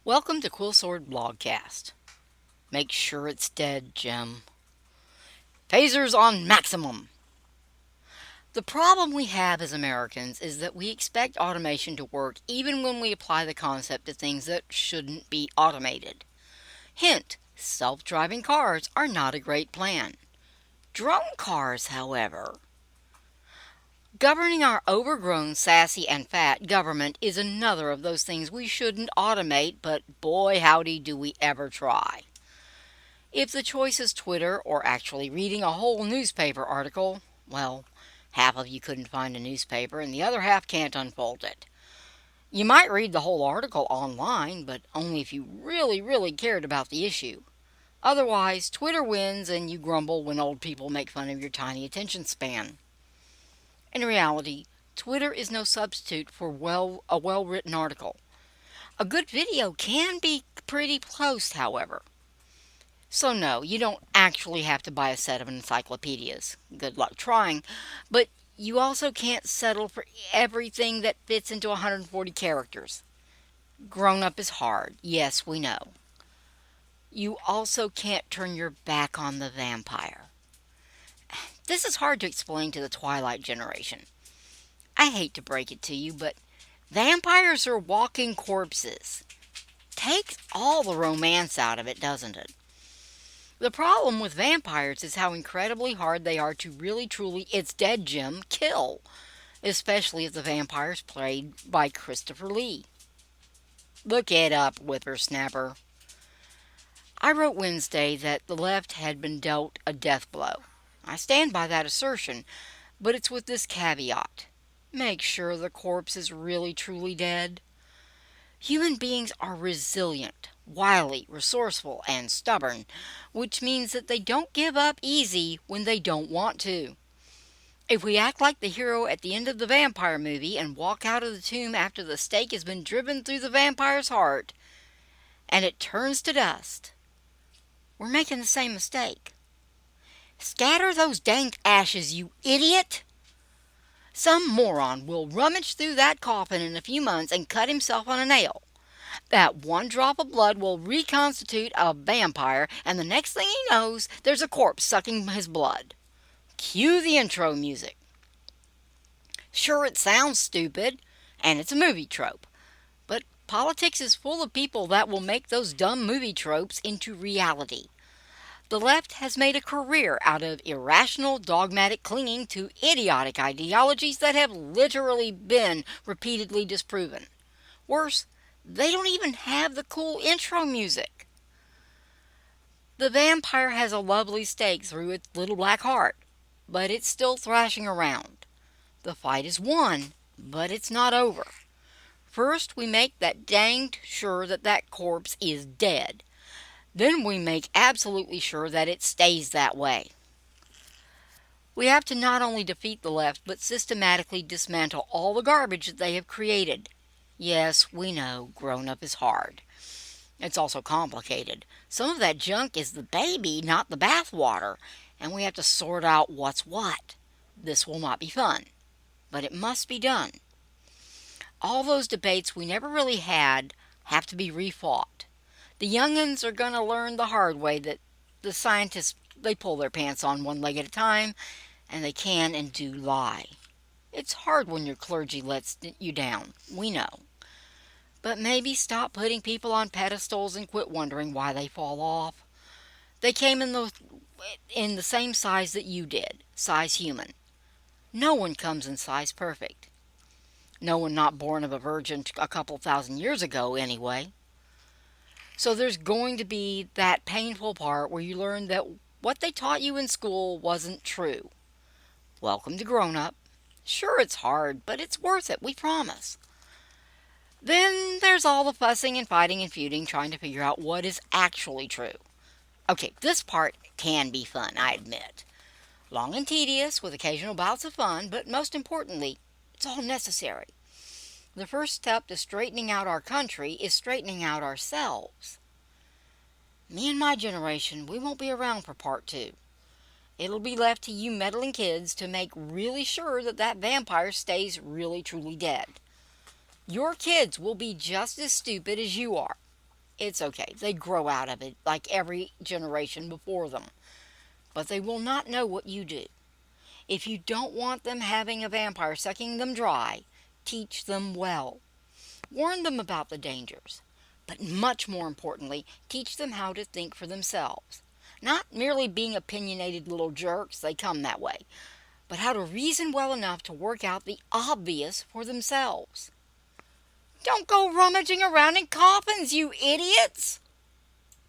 Welcome to Quill Sword Blogcast. Make sure it's dead, Jim. Phasers on maximum. The problem we have as Americans is that we expect automation to work even when we apply the concept to things that shouldn't be automated. Hint, self-driving cars are not a great plan. Drone cars, however. Governing our overgrown, sassy, and fat government is another of those things we shouldn't automate, but boy howdy do we ever try. If the choice is Twitter or actually reading a whole newspaper article, well, half of you couldn't find a newspaper and the other half can't unfold it. You might read the whole article online, but only if you really cared about the issue. Otherwise, Twitter wins and you grumble when old people make fun of your tiny attention span. In reality, Twitter is no substitute for a well-written article. A good video can be pretty close, however. So no, you don't actually have to buy a set of encyclopedias. Good luck trying. But you also can't settle for everything that fits into 140 characters. Grown up is hard. Yes, we know. You also can't turn your back on the vampire. This is hard to explain to the Twilight generation. I hate to break it to you, but vampires are walking corpses. Takes all the romance out of it, doesn't it? The problem with vampires is how incredibly hard they are to really truly, it's dead Jim, kill. Especially if the vampire's played by Christopher Lee. Look it up, whippersnapper. I wrote Wednesday that the left had been dealt a death blow. I stand by that assertion, but it's with this caveat. Make sure the corpse is really truly dead. Human beings are resilient, wily, resourceful, and stubborn, which means that they don't give up easy when they don't want to. If we act like the hero at the end of the vampire movie and walk out of the tomb after the stake has been driven through the vampire's heart and it turns to dust, we're making the same mistake. Scatter those dank ashes, you idiot! Some moron will rummage through that coffin in a few months and cut himself on a nail. That one drop of blood will reconstitute a vampire, and the next thing he knows, there's a corpse sucking his blood. Cue the intro music. Sure, it sounds stupid, and it's a movie trope, but politics is full of people that will make those dumb movie tropes into reality. The left has made a career out of irrational, dogmatic clinging to idiotic ideologies that have literally been repeatedly disproven. Worse, they don't even have the cool intro music. The vampire has a lovely stake through its little black heart, but it's still thrashing around. The fight is won, but it's not over. First, we make that danged sure that corpse is dead. Then we make absolutely sure that it stays that way. We have to not only defeat the left, but systematically dismantle all the garbage that they have created. Yes, we know, grown up is hard. It's also complicated. Some of that junk is the baby, not the bathwater, and we have to sort out what's what. This will not be fun, but it must be done. All those debates we never really had have to be refought. The young'uns are going to learn the hard way that the scientists, they pull their pants on one leg at a time, and they can and do lie. It's hard when your clergy lets you down, we know. But maybe stop putting people on pedestals and quit wondering why they fall off. They came in the same size that you did, size human. No one comes in size perfect. No one not born of a virgin a couple thousand years ago, anyway. So there's going to be that painful part where you learn that what they taught you in school wasn't true. Welcome to grown up. Sure, it's hard, but it's worth it, we promise. Then there's all the fussing and fighting and feuding trying to figure out what is actually true. Okay, this part can be fun, I admit. Long and tedious with occasional bouts of fun, but most importantly, it's all necessary. The first step to straightening out our country is straightening out ourselves. Me and my generation, we won't be around for part 2. It'll be left to you meddling kids to make really sure that vampire stays really truly dead. Your kids will be just as stupid as you are. It's okay. They grow out of it like every generation before them. But they will not know what you do. If you don't want them having a vampire sucking them dry, teach them well. Warn them about the dangers. But much more importantly, teach them how to think for themselves. Not merely being opinionated little jerks, they come that way, but how to reason well enough to work out the obvious for themselves. Don't go rummaging around in coffins, you idiots!